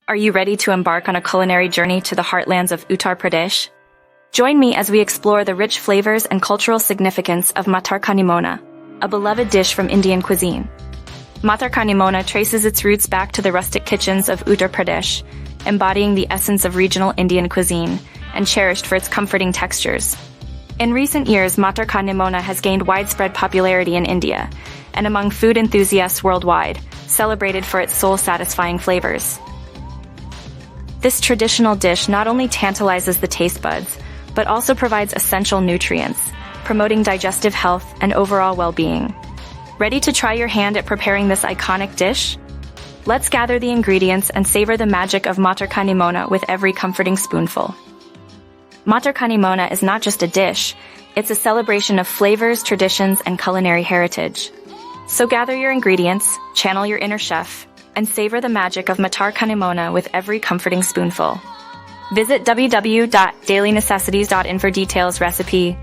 Are you ready to embark on a culinary journey to the heartlands of Uttar Pradesh? Join me as we explore the rich flavors and cultural significance of Matar ka Nimona, a beloved dish from Indian cuisine. Matar ka Nimona traces its roots back to the rustic kitchens of Uttar Pradesh, embodying the essence of regional Indian cuisine and cherished for its comforting textures. In recent years, Matar ka Nimona has gained widespread popularity in India and among food enthusiasts worldwide, celebrated for its soul-satisfying flavors. This traditional dish not only tantalizes the taste buds, but also provides essential nutrients, promoting digestive health and overall well-being. Ready to try your hand at preparing this iconic dish? Let's gather the ingredients and savor the magic of Matar ka Nimona with every comforting spoonful. Matar ka Nimona is not just a dish, it's a celebration of flavors, traditions, and culinary heritage. So gather your ingredients, channel your inner chef, and savor the magic of Matar ka Nimona with every comforting spoonful. Visit www.dailynecessities.in for details, recipe,